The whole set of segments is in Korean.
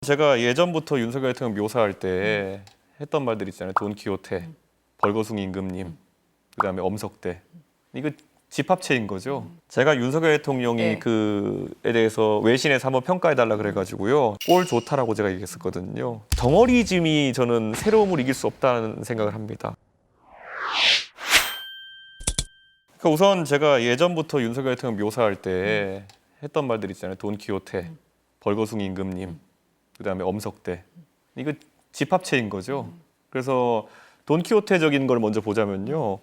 제가 예전부터 윤석열 대통령 묘사할 때 했던 말들 있잖아요. 돈키호테, 벌거숭이 임금님, 그다음에 엄석대. 이거 집합체인 거죠. 제가 윤석열 대통령이 네. 그에 대해서 외신에서 한번 평가해달라 그래가지고요. 꼴 좋다라고 제가 얘기했었거든요. 덩어리즘이 저는 새로움을 이길 수 없다는 생각을 합니다. 그러니까 우선 제가 예전부터 윤석열 대통령 묘사할 때 했던 말들 있잖아요. 돈키호테, 벌거숭이 임금님, 그다음에 엄석대. 이거 집합체인 거죠. 그래서 돈키호테적인 걸 먼저 보자면요.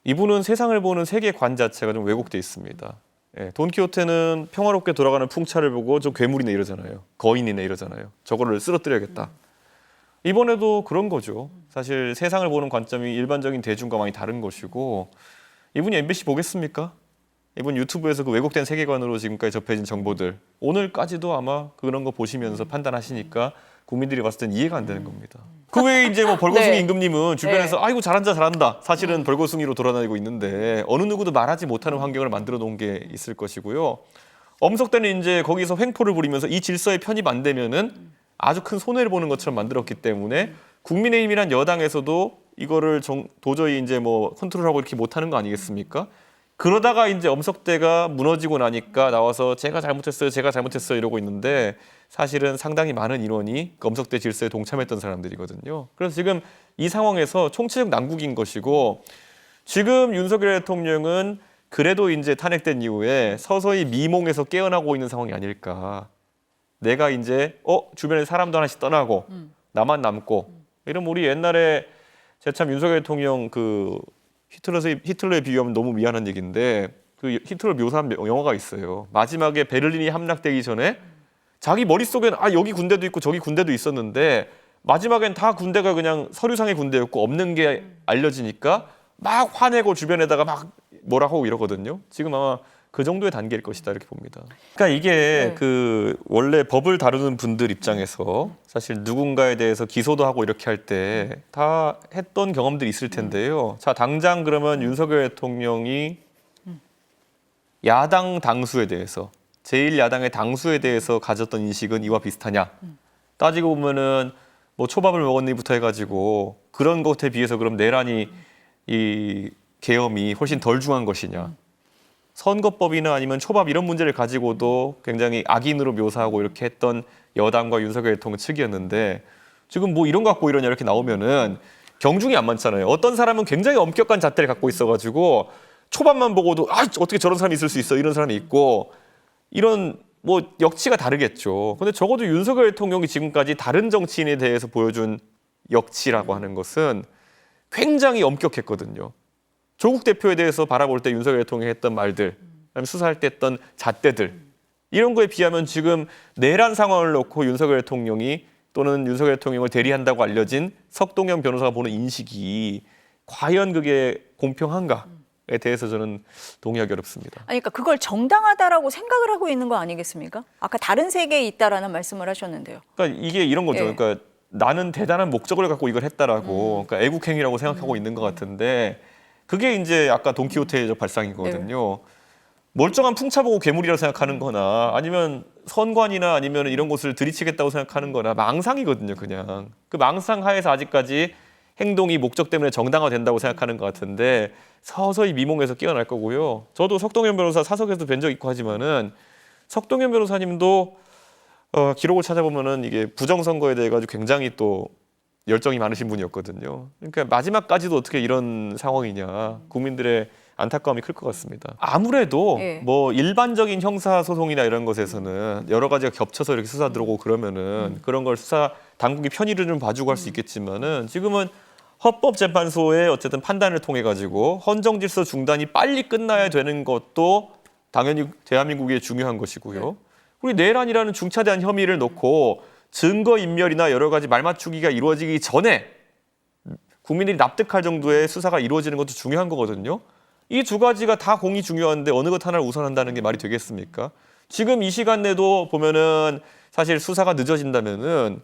이분은 세상을 보는 세계관 자체가 좀 왜곡돼 있습니다. 예, 돈키호테는 평화롭게 돌아가는 풍차를 보고 저 괴물이네 이러잖아요. 거인이네 이러잖아요. 저거를 쓰러뜨려야겠다. 이번에도 그런 거죠. 사실 세상을 보는 관점이 일반적인 대중과 많이 다른 것이고, 이분이 MBC 보겠습니까? 이분 유튜브에서 그 왜곡된 세계관으로 지금까지 접해진 정보들, 오늘까지도 아마 그런 거 보시면서 판단하시니까 국민들이 봤을 땐 이해가 안 되는 겁니다. 그 외에 이제 뭐 벌거숭이 네. 임금님은 주변에서 네. 아이고 잘한다. 사실은 벌거숭이로 돌아다니고 있는데 어느 누구도 말하지 못하는 환경을 만들어 놓은 게 있을 것이고요. 엄석대는 이제 거기서 횡포를 부리면서 이 질서에 편입 안 되면은 아주 큰 손해를 보는 것처럼 만들었기 때문에 국민의힘이란 여당에서도 이거를 도저히 이제 뭐 컨트롤하고 이렇게 못하는 거 아니겠습니까? 그러다가 이제 엄석대가 무너지고 나니까 나와서 제가 잘못했어요 이러고 있는데, 사실은 상당히 많은 인원이 그 엄석대 질서에 동참했던 사람들이거든요. 그래서 지금 이 상황에서 총체적 난국인 것이고, 지금 윤석열 대통령은 그래도 이제 탄핵된 이후에 서서히 미몽에서 깨어나고 있는 상황이 아닐까. 내가 이제 주변에 사람도 하나씩 떠나고 나만 남고, 이러면 우리 옛날에 제가 참 윤석열 대통령 그 히틀러에 비유하면 너무 미안한 얘기인데, 그 히틀러 묘사한 영화가 있어요. 마지막에 베를린이 함락되기 전에 자기 머릿속에는 여기 군대도 있고 저기 군대도 있었는데, 마지막엔 다 군대가 그냥 서류상의 군대였고 없는 게 알려지니까 막 화내고 주변에다가 막 뭐라 하고 이러거든요. 지금 아마 그 정도의 단계일 것이다 이렇게 봅니다. 그러니까 이게 네. 그 원래 법을 다루는 분들 입장에서 사실 누군가에 대해서 기소도 하고 이렇게 할 때 다 했던 경험들이 있을 텐데요. 자, 당장 그러면 윤석열 대통령이 야당 당수에 대해서, 제1야당의 당수에 대해서 가졌던 인식은 이와 비슷하냐? 따지고 보면은 뭐 초밥을 먹었니부터 해가지고 그런 것에 비해서 그럼 내란이 이 계엄이 훨씬 덜 중한 것이냐? 선거법이나 아니면 초밥 이런 문제를 가지고도 굉장히 악인으로 묘사하고 이렇게 했던 여당과 윤석열 대통령 측이었는데, 지금 뭐 이런 거 갖고 이러냐 이렇게 나오면은 경중이 안 많잖아요. 어떤 사람은 굉장히 엄격한 잣대를 갖고 있어가지고 초밥만 보고도 어떻게 저런 사람이 있을 수 있어 이런 사람이 있고, 이런 뭐 역치가 다르겠죠. 근데 적어도 윤석열 대통령이 지금까지 다른 정치인에 대해서 보여준 역치라고 하는 것은 굉장히 엄격했거든요. 조국 대표에 대해서 바라볼 때 윤석열 대통령이 했던 말들, 그다음에 수사할 때 했던 잣대들, 이런 거에 비하면 지금 내란 상황을 놓고 윤석열 대통령이 또는 윤석열 대통령을 대리한다고 알려진 석동현 변호사가 보는 인식이 과연 그게 공평한가에 대해서 저는 동의하기 어렵습니다. 아니, 그러니까 그걸 정당하다라고 생각을 하고 있는 거 아니겠습니까? 아까 다른 세계에 있다라는 말씀을 하셨는데요. 그러니까 이게 이런 거죠. 예. 그러니까 나는 대단한 목적을 갖고 이걸 했다라고, 그러니까 애국행위라고 생각하고 있는 것 같은데, 그게 이제 아까 돈키호테적 발상이거든요. 멀쩡한 풍차 보고 괴물이라고 생각하는 거나, 아니면 선관이나 아니면 이런 곳을 들이치겠다고 생각하는 거나 망상이거든요, 그냥. 그 망상 하에서 아직까지 행동이 목적 때문에 정당화된다고 생각하는 것 같은데, 서서히 미몽에서 깨어날 거고요. 저도 석동현 변호사 사석에서 뵌 적 있고 하지만은, 석동현 변호사님도 기록을 찾아보면은 이게 부정선거에 대해 가지고 굉장히 또 열정이 많으신 분이었거든요. 그러니까 마지막까지도 어떻게 이런 상황이냐, 국민들의 안타까움이 클 것 같습니다. 아무래도 예. 뭐 일반적인 형사 소송이나 이런 것에서는 여러 가지가 겹쳐서 이렇게 수사 들어오고 그러면은 그런 걸 수사 당국이 편의를 좀 봐주고 할 수 있겠지만은, 지금은 헌법재판소의 어쨌든 판단을 통해 가지고 헌정질서 중단이 빨리 끝나야 되는 것도 당연히 대한민국에 중요한 것이고요. 우리 내란이라는 중차대한 혐의를 놓고 증거인멸이나 여러 가지 말맞추기가 이루어지기 전에 국민들이 납득할 정도의 수사가 이루어지는 것도 중요한 거거든요. 이 두 가지가 다 공이 중요한데 어느 것 하나를 우선한다는 게 말이 되겠습니까? 지금 이 시간 내도 보면은 사실 수사가 늦어진다면은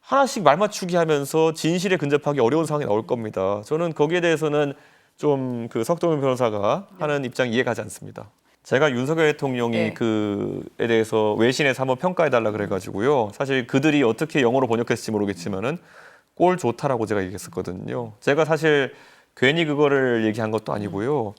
하나씩 말맞추기 하면서 진실에 근접하기 어려운 상황이 나올 겁니다. 저는 거기에 대해서는 좀 그 석동현 변호사가 하는 입장이 이해가지 않습니다. 제가 윤석열 대통령이 네. 그에 대해서 외신에서 한번 평가해달라 그래가지고요. 사실 그들이 어떻게 영어로 번역했을지 모르겠지만은 꼴 좋다라고 제가 얘기했었거든요. 제가 사실 괜히 그거를 얘기한 것도 아니고요.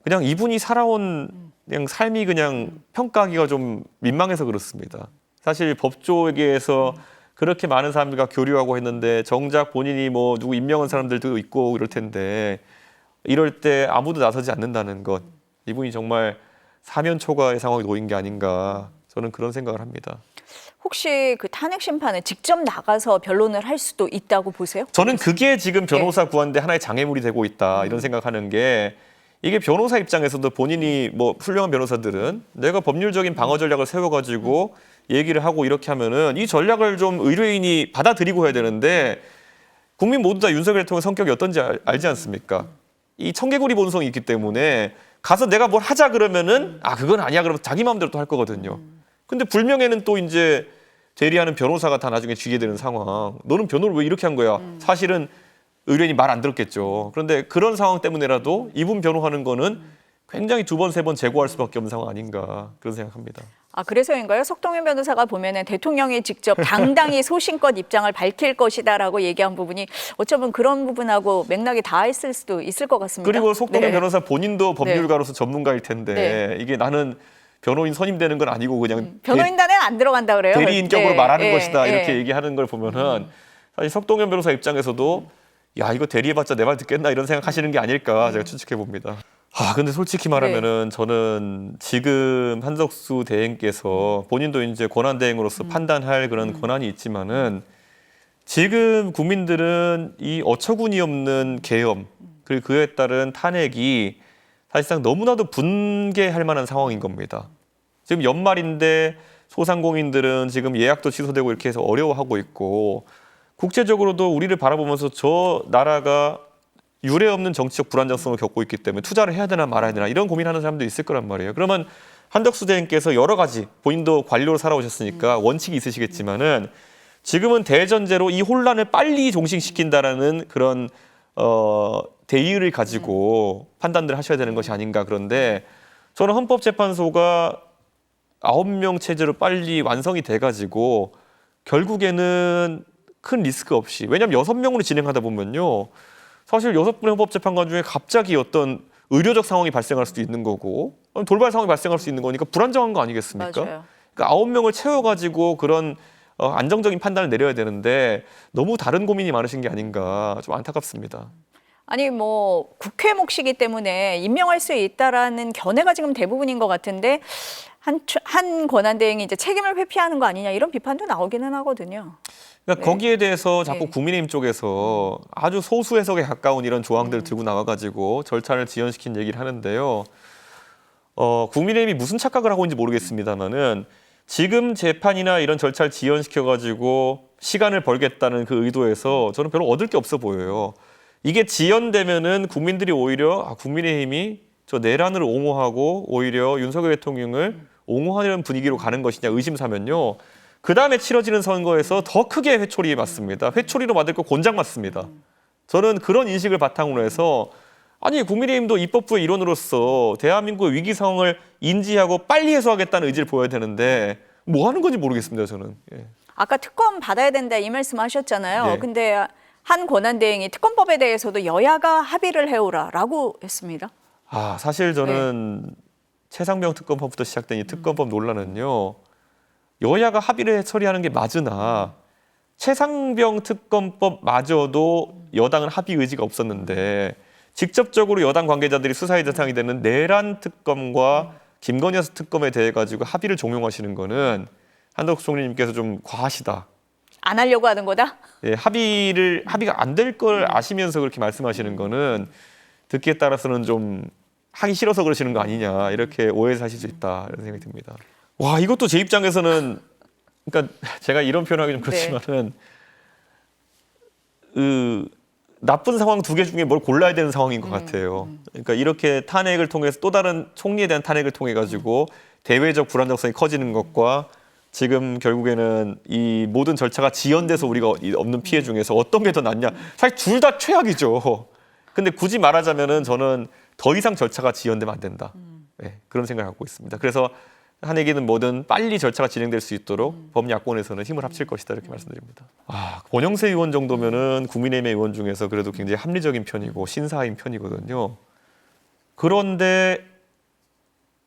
그냥 이분이 살아온 그냥 삶이 그냥 평가하기가 좀 민망해서 그렇습니다. 사실 법조계에서 그렇게 많은 사람들과 교류하고 했는데 정작 본인이 뭐 누구 임명한 사람들도 있고 이럴 텐데 이럴 때 아무도 나서지 않는다는 것. 이분이 정말 사면초가의 상황에 놓인 게 아닌가 저는 그런 생각을 합니다. 혹시 그 탄핵 심판에 직접 나가서 변론을 할 수도 있다고 보세요? 저는 그게 지금 변호사 구하는데 하나의 장애물이 되고 있다 이런 생각하는 게 이게 변호사 입장에서도 본인이 뭐 훌륭한 변호사들은 내가 법률적인 방어 전략을 세워가지고 얘기를 하고 이렇게 하면은 이 전략을 좀 의뢰인이 받아들이고 해야 되는데 국민 모두 다 윤석열 대통령 성격이 어떤지 알지 않습니까? 이 청개구리 본성이 있기 때문에 가서 내가 뭘 하자 그러면은 아 그건 아니야 그러면 자기 마음대로 또 할 거거든요. 근데 불명예는 또 이제 대리하는 변호사가 다 나중에 쥐게 되는 상황. 너는 변호를 왜 이렇게 한 거야? 사실은 의뢰인이 말 안 들었겠죠. 그런데 그런 상황 때문에라도 이분 변호하는 거는 굉장히 두 번, 세 번 재고할 수밖에 없는 상황 아닌가 그런 생각합니다. 아, 그래서인가요? 석동현 변호사가 보면은 대통령이 직접 당당히 소신껏 입장을 밝힐 것이다라고 얘기한 부분이 어쩌면 그런 부분하고 맥락이 닿아있을 수도 있을 것 같습니다. 그리고 석동현 네. 변호사 본인도 법률가로서 전문가일 텐데 네. 이게 나는 변호인 선임되는 건 아니고 그냥 변호인단에 안 들어간다 그래요. 대리인격으로 네, 말하는 네, 것이다 네. 이렇게 얘기하는 걸 보면은 사실 석동현 변호사 입장에서도 야 이거 대리해봤자 내 말 듣겠나 이런 생각하시는 게 아닐까 제가 추측해 봅니다. 아 근데 솔직히 말하면은 저는 지금 한덕수 대행께서 본인도 이제 권한 대행으로서 판단할 그런 권한이 있지만은 지금 국민들은 이 어처구니 없는 계엄 그리고 그에 따른 탄핵이 사실상 너무나도 분개할 만한 상황인 겁니다. 지금 연말인데 소상공인들은 지금 예약도 취소되고 이렇게 해서 어려워하고 있고 국제적으로도 우리를 바라보면서 저 나라가 유례 없는 정치적 불안정성을 겪고 있기 때문에 투자를 해야 되나 말아야 되나 이런 고민하는 사람도 있을 거란 말이에요. 그러면 한덕수 대행께서 여러 가지 본인도 관료로 살아오셨으니까 원칙이 있으시겠지만은 지금은 대전제로 이 혼란을 빨리 종식시킨다라는 그런 대의를 가지고 판단들을 하셔야 되는 것이 아닌가. 그런데 저는 헌법재판소가 9명 체제로 빨리 완성이 돼가지고 결국에는 큰 리스크 없이 왜냐하면 6명으로 진행하다 보면요. 사실 6분의 헌법재판관 중에 갑자기 어떤 의료적 상황이 발생할 수도 있는 거고 돌발 상황이 발생할 수 있는 거니까 불안정한 거 아니겠습니까? 맞아요. 그러니까 9명을 채워가지고 그런 안정적인 판단을 내려야 되는데 너무 다른 고민이 많으신 게 아닌가 좀 안타깝습니다. 아니 뭐 국회 몫이기 때문에 임명할 수 있다라는 견해가 지금 대부분인 것 같은데 한 권한대행이 이제 책임을 회피하는 거 아니냐 이런 비판도 나오기는 하거든요. 그러니까 네. 거기에 대해서 자꾸 네. 국민의힘 쪽에서 아주 소수 해석에 가까운 이런 조항들을 들고 나와가지고 절차를 지연시킨 얘기를 하는데요. 국민의힘이 무슨 착각을 하고 있는지 모르겠습니다만은 지금 재판이나 이런 절차를 지연시켜가지고 시간을 벌겠다는 그 의도에서 저는 별로 얻을 게 없어 보여요. 이게 지연되면은 국민들이 오히려 국민의힘이 저 내란을 옹호하고 오히려 윤석열 대통령을 옹호하는 분위기로 가는 것이냐 의심사면요. 그 다음에 치러지는 선거에서 더 크게 회초리 맞습니다. 회초리로 맞을 거 곤장 맞습니다. 저는 그런 인식을 바탕으로 해서 아니 국민의힘도 입법부의 일원으로서 대한민국의 위기 상황을 인지하고 빨리 해소하겠다는 의지를 보여야 되는데 뭐 하는 건지 모르겠습니다. 저는. 예. 아까 특검 받아야 된다 이 말씀하셨잖아요. 네. 근데 한 권한대행이 특검법에 대해서도 여야가 합의를 해오라라고 했습니다. 사실 저는 최상병 특검법부터 시작된 이 특검법 논란은요. 여야가 합의를 처리하는 게 맞으나 최상병 특검법마저도 여당은 합의 의지가 없었는데 직접적으로 여당 관계자들이 수사의 대상이 되는 내란 특검과 김건희 여사 특검에 대해 가지고 합의를 종용하시는 거는 한덕수 총리님께서 좀 과하시다. 안 하려고 하는 거다? 예, 합의가 안 될 걸 아시면서 그렇게 말씀하시는 거는 듣기에 따라서는 좀 하기 싫어서 그러시는 거 아니냐 이렇게 오해를 하실 수 있다 이런 생각이 듭니다. 와 이것도 제 입장에서는 그러니까 제가 이런 표현하기 좀 그렇지만은 나쁜 상황 두 개 중에 뭘 골라야 되는 상황인 것 같아요. 그러니까 이렇게 탄핵을 통해서 또 다른 총리에 대한 탄핵을 통해 가지고 대외적 불안정성이 커지는 것과 지금 결국에는 이 모든 절차가 지연돼서 우리가 없는 피해 중에서 어떤 게 더 낫냐? 사실 둘 다 최악이죠. 근데 굳이 말하자면은 저는 더 이상 절차가 지연되면 안 된다. 네, 그런 생각을 갖고 있습니다. 그래서 한혜기는 뭐든 빨리 절차가 진행될 수 있도록 법야권에서는 힘을 합칠 것이다 이렇게 말씀드립니다. 권영세 의원 정도면은 국민의힘의 의원 중에서 그래도 굉장히 합리적인 편이고 신사인 편이거든요. 그런데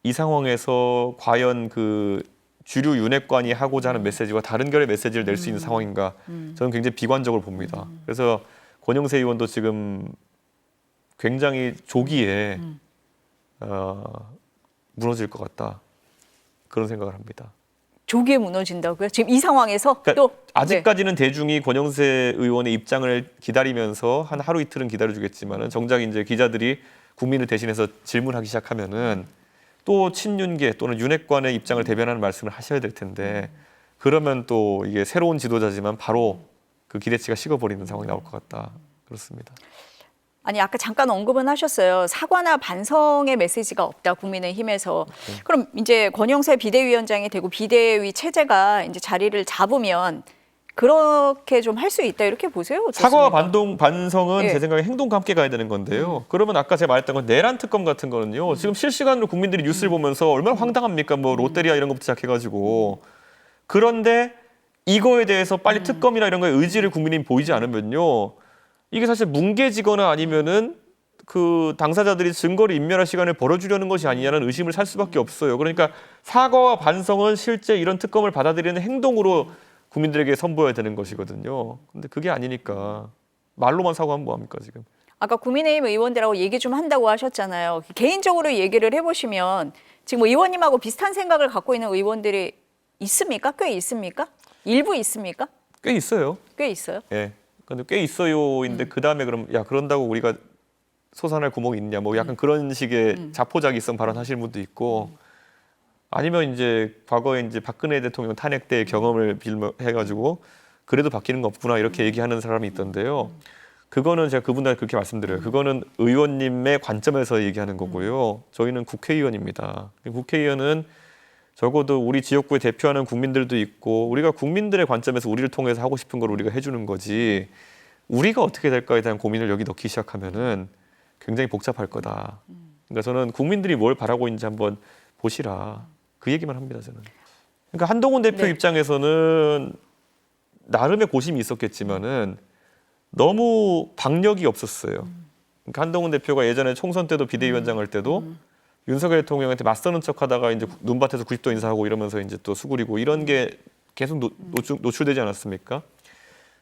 이 상황에서 과연 그 주류 윤핵관이 하고자 하는 메시지와 다른 결의 메시지를 낼 수 있는 상황인가? 저는 굉장히 비관적으로 봅니다. 그래서 권영세 의원도 지금 굉장히 조기에 무너질 것 같다. 그런 생각을 합니다. 조기에 무너진다고요? 지금 이 상황에서 그러니까 또 아직까지는 대중이 권영세 의원의 입장을 기다리면서 한 하루 이틀은 기다려주겠지만은 정작 이제 기자들이 국민을 대신해서 질문하기 시작하면은 또 친윤계 또는 윤핵관의 입장을 대변하는 말씀을 하셔야 될 텐데 그러면 또 이게 새로운 지도자지만 바로 그 기대치가 식어버리는 상황이 나올 것 같다. 그렇습니다. 아니 아까 잠깐 언급은 하셨어요. 사과나 반성의 메시지가 없다 국민의힘에서. 그럼 이제 권영세 비대위원장이 되고 비대위 체제가 이제 자리를 잡으면 그렇게 좀 할 수 있다 이렇게 보세요? 어떻습니까? 사과와 반성은 예. 제 생각에 행동과 함께 가야 되는 건데요. 그러면 아까 제가 말했던 건 내란 특검 같은 거는요. 지금 실시간으로 국민들이 뉴스를 보면서 얼마나 황당합니까? 뭐 롯데리아 이런 것부터 시작해가지고. 그런데 이거에 대해서 빨리 특검이나 이런 거에 의지를 국민이 보이지 않으면요. 이게 사실 뭉개지거나 아니면은 그 당사자들이 증거를 인멸할 시간을 벌어주려는 것이 아니냐는 의심을 살 수밖에 없어요. 그러니까 사과와 반성은 실제 이런 특검을 받아들이는 행동으로 국민들에게 선보여야 되는 것이거든요. 근데 그게 아니니까 말로만 사과하면 뭐합니까 지금? 아까 국민의힘 의원들하고 얘기 좀 한다고 하셨잖아요. 개인적으로 얘기를 해보시면 지금 의원님하고 비슷한 생각을 갖고 있는 의원들이 있습니까? 꽤 있습니까? 일부 있습니까? 꽤 있어요. 꽤 있어요. 예. 근데 꽤 있어요인데 그 다음에 그럼 야 그런다고 우리가 솟아날 구멍이 있냐 뭐 약간 그런 식의 자포자기성 발언하시는 분도 있고 아니면 이제 과거에 이제 박근혜 대통령 탄핵 때 경험을 빌해가지고 그래도 바뀌는 거 없구나 이렇게 얘기하는 사람이 있던데요. 그거는 제가 그분한테 그렇게 말씀드려요. 그거는 의원님의 관점에서 얘기하는 거고요. 저희는 국회의원입니다. 국회의원은 적어도 우리 지역구에 대표하는 국민들도 있고 우리가 국민들의 관점에서 우리를 통해서 하고 싶은 걸 우리가 해주는 거지 우리가 어떻게 될까에 대한 고민을 여기 넣기 시작하면은 굉장히 복잡할 거다. 그러니까 저는 국민들이 뭘 바라고 있는지 한번 보시라. 그 얘기만 합니다. 저는. 그러니까 한동훈 대표 네. 입장에서는 나름의 고심이 있었겠지만은 너무 박력이 없었어요. 그러니까 한동훈 대표가 예전에 총선 때도 비대위원장 할 때도 윤석열 대통령한테 맞서는 척하다가 이제 눈밭에서 90도 인사하고 이러면서 이제 또 수구리고 이런 게 계속 노출되지 않았습니까?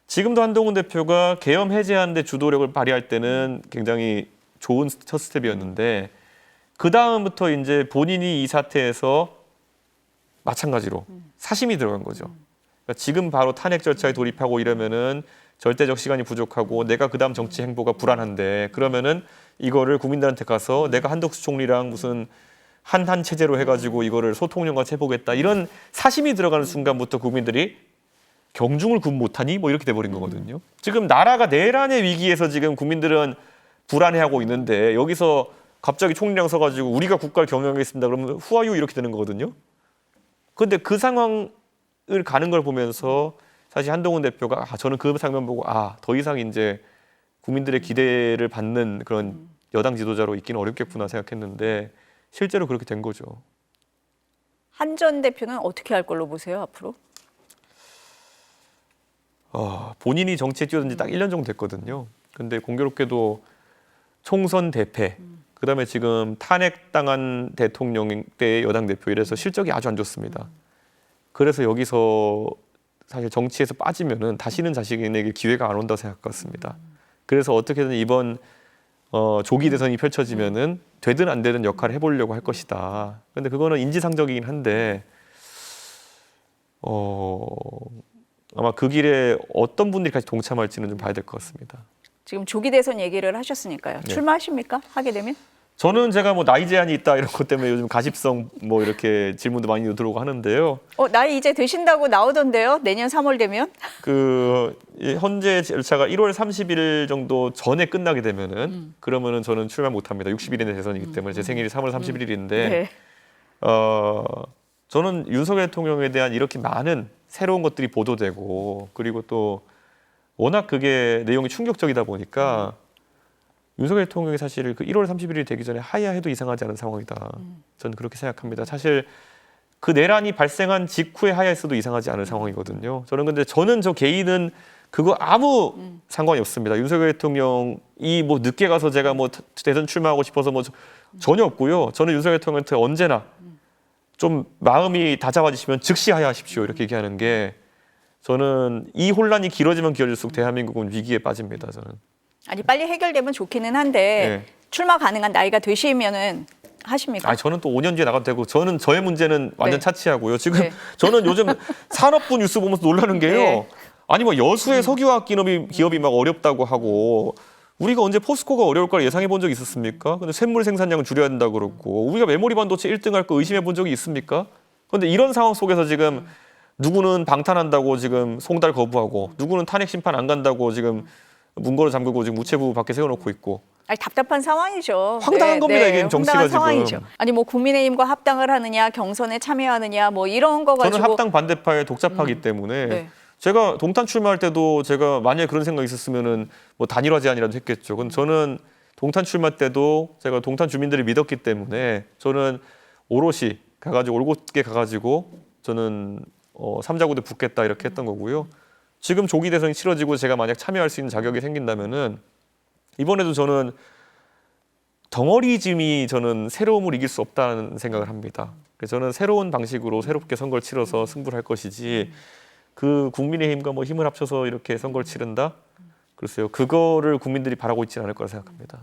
지금도 한동훈 대표가 계엄 해제하는데 주도력을 발휘할 때는 굉장히 좋은 첫 스텝이었는데 그 다음부터 이제 본인이 이 사태에서 마찬가지로 사심이 들어간 거죠. 그러니까 지금 바로 탄핵 절차에 돌입하고 이러면은 절대적 시간이 부족하고 내가 그 다음 정치 행보가 불안한데 그러면은 이거를 국민들한테 가서 내가 한덕수 총리랑 무슨 한한 체제로 해가지고 이거를 소통령과 해보겠다 이런 사심이 들어가는 순간부터 국민들이 경중을 군 못하니 뭐 이렇게 돼버린 거거든요. 지금 나라가 내란의 위기에서 지금 국민들은 불안해하고 있는데 여기서 갑자기 총리랑 서가지고 우리가 국가를 경영하겠습니다. 그러면 후아유 이렇게 되는 거거든요. 그런데 그 상황을 가는 걸 보면서 사실 한동훈 대표가 저는 그 장면 보고 더 이상 이제 국민들의 기대를 받는 그런 여당 지도자로 있기는 어렵겠구나 생각했는데 실제로 그렇게 된 거죠. 한 전 대표는 어떻게 할 걸로 보세요 앞으로? 본인이 정치에 뛰어든 지 딱 1년 정도 됐거든요. 근데 공교롭게도 총선 대패, 그다음에 지금 탄핵당한 대통령 때의 여당 대표 이래서 실적이 아주 안 좋습니다. 그래서 여기서 사실 정치에서 빠지면은 다시는 자신에게 기회가 안 온다고 생각 같습니다. 그래서 어떻게든 이번 조기 대선이 펼쳐지면은 되든 안 되든 역할을 해보려고 할 것이다. 그런데 그거는 인지상정이긴 한데 아마 그 길에 어떤 분들이 같이 동참할지는 좀 봐야 될 것 같습니다. 지금 조기 대선 얘기를 하셨으니까요. 네. 출마하십니까? 하게 되면? 저는 제가 뭐 나이 제한이 있다 이런 것 때문에 요즘 가십성 뭐 이렇게 질문도 많이 들어오고 하는데요. 나이 이제 드신다고 나오던데요. 내년 3월 되면? 현재 절차가 1월 30일 정도 전에 끝나게 되면은 그러면은 저는 출마 못 합니다. 60일의 대선이기 때문에 제 생일이 3월 31일인데 네. 저는 윤석열 대통령에 대한 이렇게 많은 새로운 것들이 보도되고 그리고 또 워낙 그게 내용이 충격적이다 보니까 윤석열 대통령이 사실 그 1월 30일이 되기 전에 하야해도 이상하지 않은 상황이다. 저는 그렇게 생각합니다. 사실 그 내란이 발생한 직후에 하야했어도 이상하지 않은 상황이거든요. 저는 저 개인은 그거 아무 상관이 없습니다. 윤석열 대통령이 뭐 늦게 가서 제가 뭐 대선 출마하고 싶어서 뭐 전혀 없고요. 저는 윤석열 대통령한테 언제나 좀 마음이 다잡아지시면 즉시 하야하십시오 이렇게 얘기하는 게 저는 이 혼란이 길어지면 길어질수록 대한민국은 위기에 빠집니다. 저는. 아니 빨리 해결되면 좋기는 한데 네. 출마 가능한 나이가 되시면은 하십니까? 저는 또 5년 뒤에 나가도 되고 저는 저의 문제는 완전 네. 차치하고요. 지금 네. 저는 요즘 산업부 뉴스 보면서 놀라는 게요. 네. 아니 뭐 여수의 석유화학 기업이 막 어렵다고 하고 우리가 언제 포스코가 어려울 걸 예상해 본 적이 있었습니까? 근데 쇳물 생산량을 줄여야 된다고 그러고 우리가 메모리 반도체 1등 할 거 의심해 본 적이 있습니까? 그런데 이런 상황 속에서 지금 누구는 방탄한다고 지금 송달 거부하고 누구는 탄핵 심판 안 간다고 지금 문고로 잠그고 지금 우체부 밖에 세워놓고 있고 아니, 답답한 상황이죠. 황당한 겁니다, 이게 정치가 황당한 지금. 상황이죠. 아니 뭐 국민의힘과 합당을 하느냐, 경선에 참여하느냐, 뭐 이런 거 가지고. 저는 합당 반대파의 독자파기 때문에 네. 제가 동탄 출마할 때도 제가 만약에 그런 생각이 있었으면은 뭐 단일화 제안이라도 했겠죠. 근데 저는 동탄 출마 때도 제가 동탄 주민들을 믿었기 때문에 저는 오롯이 가가지고 올곧게 가가지고 저는 삼자구대 붙겠다 이렇게 했던 거고요. 지금 조기 대선이 치러지고 제가 만약 참여할 수 있는 자격이 생긴다면은 이번에도 저는 덩어리즘이 저는 새로움을 이길 수 없다는 생각을 합니다. 그래서 저는 새로운 방식으로 새롭게 선거를 치러서 승부를 할 것이지 그 국민의힘과 뭐 힘을 합쳐서 이렇게 선거를 치른다? 글쎄요. 그거를 국민들이 바라고 있지는 않을 거라 생각합니다.